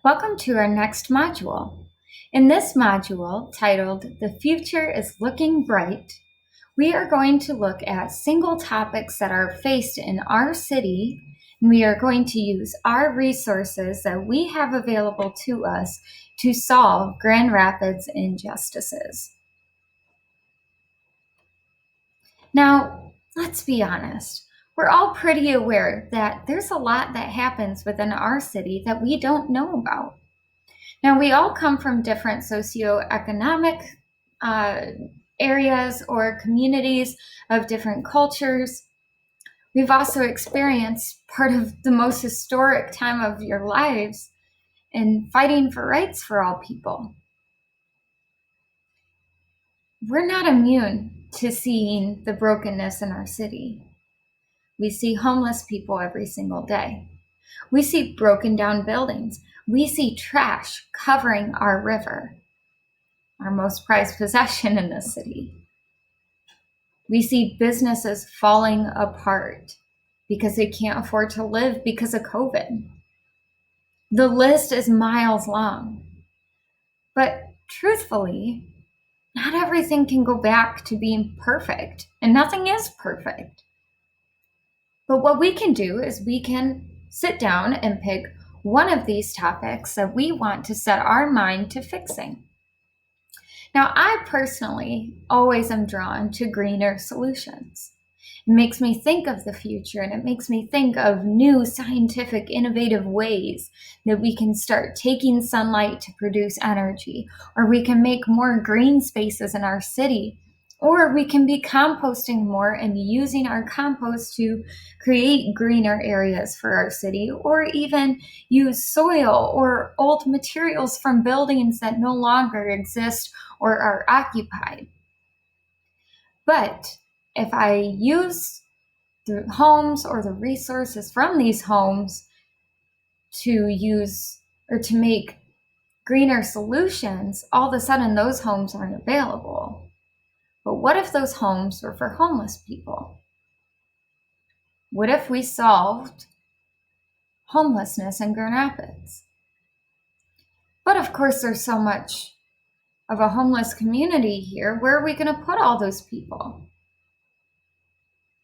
Welcome to our next module. In this module, titled The Future is Looking Bright, we are going to look at single topics that are faced in our city, and we are going to use our resources that we have available to us to solve Grand Rapids injustices. Now, let's be honest. We're all pretty aware that there's a lot that happens within our city that we don't know about. Now, we all come from different socioeconomic areas or communities of different cultures. We've also experienced part of the most historic time of your lives in fighting for rights for all people. We're not immune to seeing the brokenness in our city. We see homeless people every single day. We see broken down buildings. We see trash covering our river, our most prized possession in this city. We see businesses falling apart because they can't afford to live because of COVID. The list is miles long. But truthfully, not everything can go back to being perfect, and nothing is perfect. But what we can do is we can sit down and pick one of these topics that we want to set our mind to fixing. Now, I personally always am drawn to greener solutions. It makes me think of the future, and it makes me think of new scientific, innovative ways that we can start taking sunlight to produce energy, or we can make more green spaces in our city, or we can be composting more and using our compost to create greener areas for our city, or even use soil or old materials from buildings that no longer exist or are occupied. But if I use the homes or the resources from these homes to use or to make greener solutions, all of a sudden those homes aren't available. But what if those homes were for homeless people? What if we solved homelessness in Grand Rapids? But of course, there's so much of a homeless community here. Where are we going to put all those people?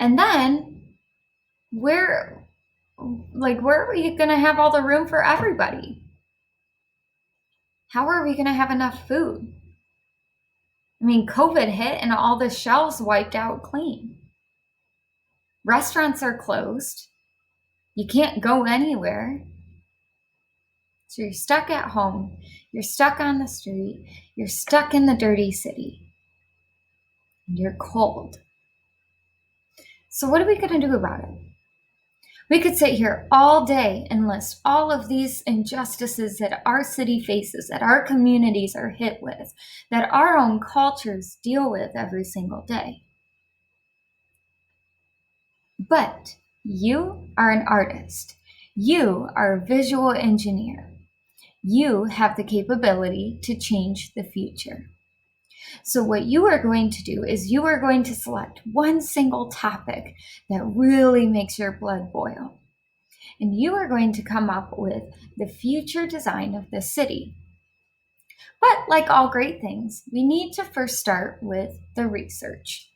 And then where are we going to have all the room for everybody? How are we going to have enough food? I mean, COVID hit and all the shelves wiped out clean. Restaurants are closed. You can't go anywhere. So you're stuck at home. You're stuck on the street. You're stuck in the dirty city. And you're cold. So what are we going to do about it? We could sit here all day and list all of these injustices that our city faces, that our communities are hit with, that our own cultures deal with every single day. But you are an artist. You are a visual engineer. You have the capability to change the future. So what you are going to do is you are going to select one single topic that really makes your blood boil. And you are going to come up with the future design of the city. But like all great things, we need to first start with the research.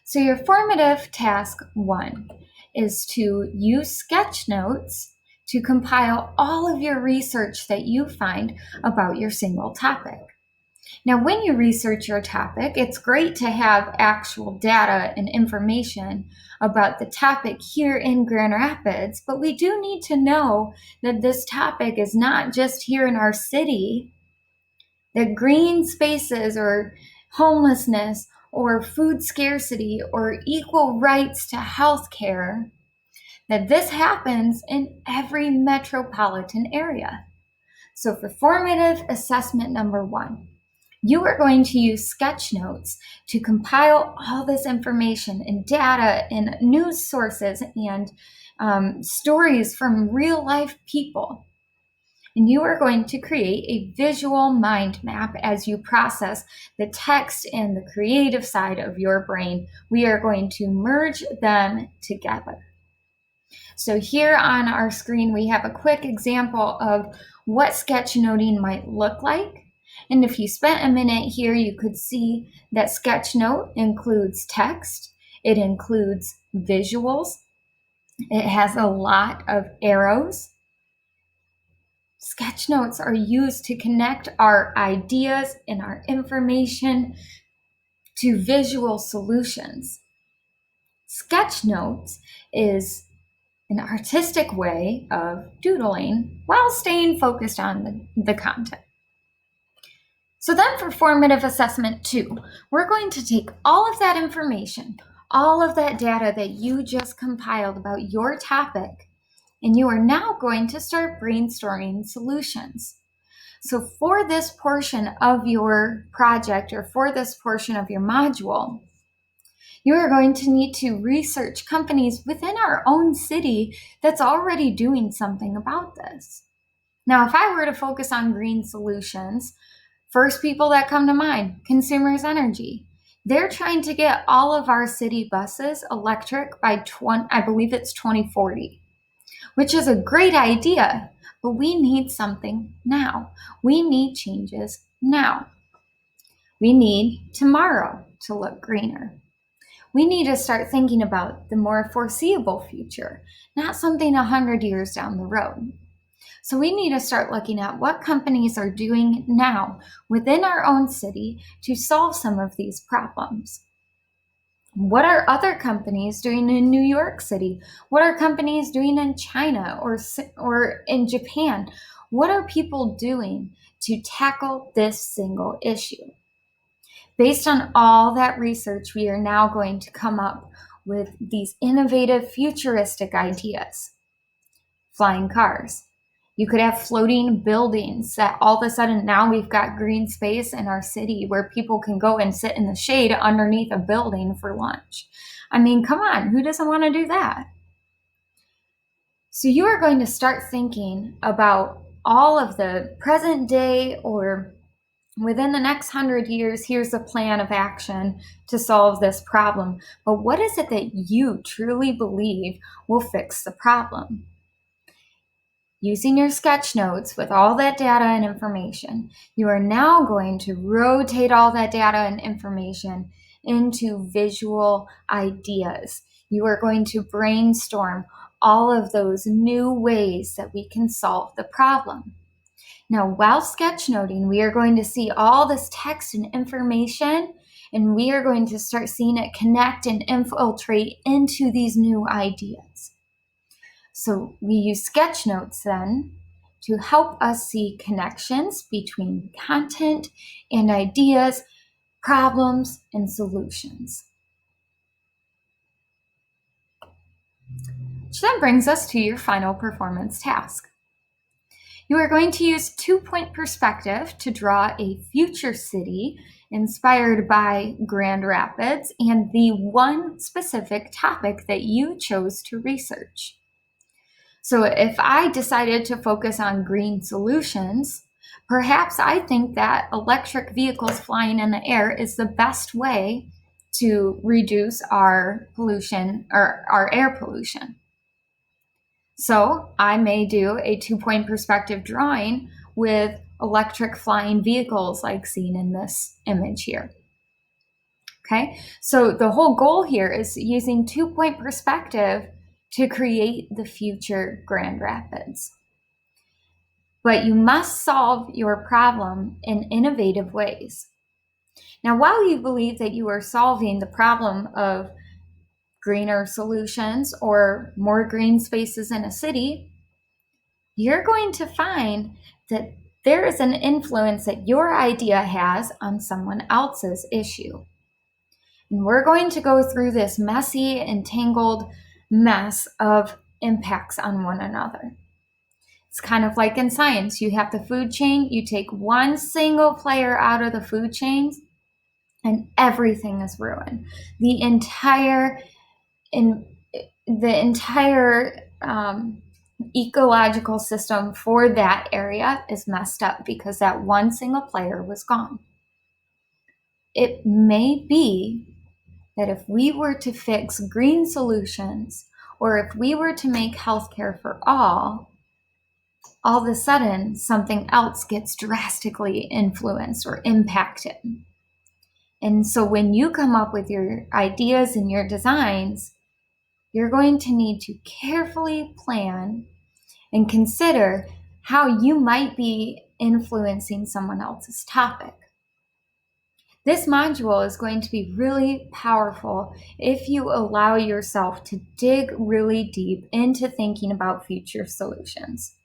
So your formative task 1 is to use sketch notes to compile all of your research that you find about your single topic. Now, when you research your topic, it's great to have actual data and information about the topic here in Grand Rapids, but we do need to know that this topic is not just here in our city, that green spaces or homelessness or food scarcity or equal rights to health care, that this happens in every metropolitan area. So for formative assessment number 1, you are going to use sketch notes to compile all this information and data and news sources and stories from real life people. And you are going to create a visual mind map as you process the text and the creative side of your brain. We are going to merge them together. So here on our screen, we have a quick example of what sketchnoting might look like. And if you spent a minute here, you could see that sketchnote includes text, it includes visuals, it has a lot of arrows. Sketchnotes are used to connect our ideas and our information to visual solutions. Sketchnotes is an artistic way of doodling while staying focused on the content. So then for formative assessment 2, we're going to take all of that information, all of that data that you just compiled about your topic, and you are now going to start brainstorming solutions. So for this portion of your project or for this portion of your module, you are going to need to research companies within our own city that's already doing something about this. Now, if I were to focus on green solutions, first people that come to mind, Consumers Energy. They're trying to get all of our city buses electric by I believe it's 2040, which is a great idea, but we need something now. We need changes now. We need tomorrow to look greener. We need to start thinking about the more foreseeable future, not something 100 years down the road. So we need to start looking at what companies are doing now within our own city to solve some of these problems. What are other companies doing in New York City? What are companies doing in China or in Japan? What are people doing to tackle this single issue? Based on all that research, we are now going to come up with these innovative, futuristic ideas. Flying cars. You could have floating buildings that all of a sudden now we've got green space in our city where people can go and sit in the shade underneath a building for lunch. I mean, come on, who doesn't want to do that? So you are going to start thinking about all of the present day or within the next 100 years, here's a plan of action to solve this problem. But what is it that you truly believe will fix the problem? Using your sketch notes with all that data and information, you are now going to rotate all that data and information into visual ideas. You are going to brainstorm all of those new ways that we can solve the problem. Now, while sketchnoting, we are going to see all this text and information, and we are going to start seeing it connect and infiltrate into these new ideas. So we use sketch notes then to help us see connections between content and ideas, problems, and solutions. Which then brings us to your final performance task. You are going to use 2-point perspective to draw a future city inspired by Grand Rapids and the one specific topic that you chose to research. So if I decided to focus on green solutions, perhaps I think that electric vehicles flying in the air is the best way to reduce our pollution or our air pollution. So I may do a 2-point perspective drawing with electric flying vehicles like seen in this image here. Okay, so the whole goal here is using 2-point perspective to create the future Grand Rapids. But you must solve your problem in innovative ways. Now, while you believe that you are solving the problem of greener solutions or more green spaces in a city, you're going to find that there is an influence that your idea has on someone else's issue. And we're going to go through this messy, entangled mess of impacts on one another. It's kind of like in science. You have the food chain, you take one single player out of the food chain, and everything is ruined. The entire ecological system for that area is messed up because that one single player was gone. It may be that if we were to fix green solutions or if we were to make healthcare for all of a sudden something else gets drastically influenced or impacted. And so when you come up with your ideas and your designs, you're going to need to carefully plan and consider how you might be influencing someone else's topic. This module is going to be really powerful if you allow yourself to dig really deep into thinking about future solutions.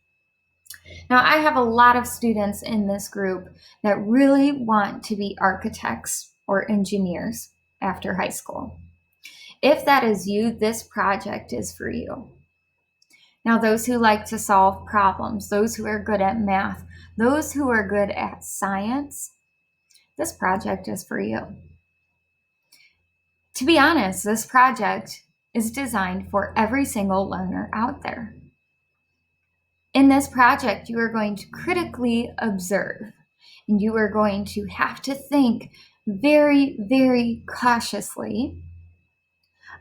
Now, I have a lot of students in this group that really want to be architects or engineers after high school. If that is you, this project is for you. Now, those who like to solve problems, those who are good at math, those who are good at science, this project is for you. To be honest, this project is designed for every single learner out there. In this project, you are going to critically observe, and you are going to have to think very, very cautiously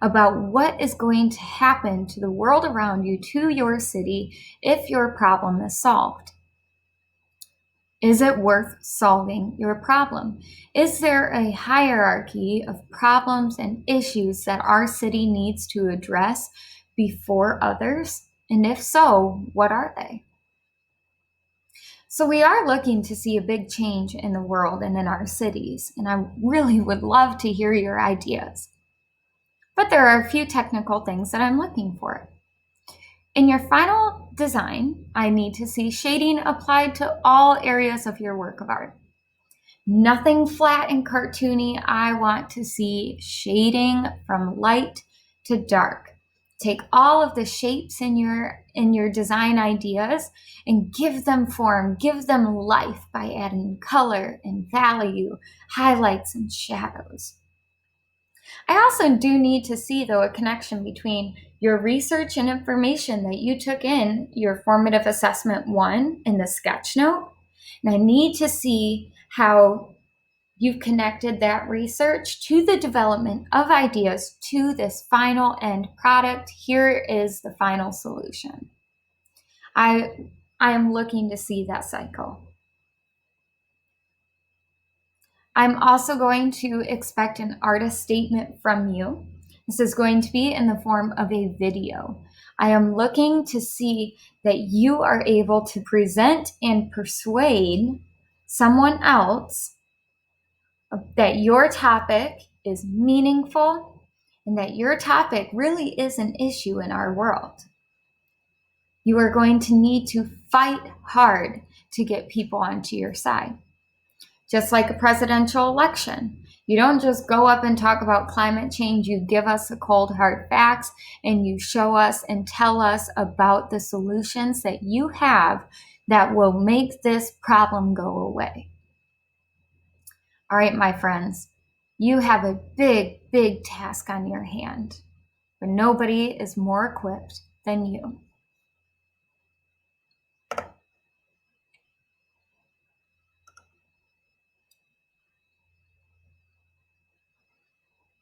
about what is going to happen to the world around you, to your city, if your problem is solved. Is it worth solving your problem? Is there a hierarchy of problems and issues that our city needs to address before others? And if so, what are they? So we are looking to see a big change in the world and in our cities, and I really would love to hear your ideas. But there are a few technical things that I'm looking for. In your final design, I need to see shading applied to all areas of your work of art. Nothing flat and cartoony. I want to see shading from light to dark. Take all of the shapes in your design ideas and give them form, give them life by adding color and value, highlights and shadows. I also do need to see, though, a connection between your research and information that you took in your Formative Assessment 1 in the sketch note. And I need to see how you've connected that research to the development of ideas to this final end product. Here is the final solution. I am looking to see that cycle. I'm also going to expect an artist statement from you. This is going to be in the form of a video. I am looking to see that you are able to present and persuade someone else that your topic is meaningful and that your topic really is an issue in our world. You are going to need to fight hard to get people onto your side. Just like a presidential election. You don't just go up and talk about climate change. You give us the cold, hard facts, and you show us and tell us about the solutions that you have that will make this problem go away. All right, my friends, you have a big, big task on your hand, but nobody is more equipped than you.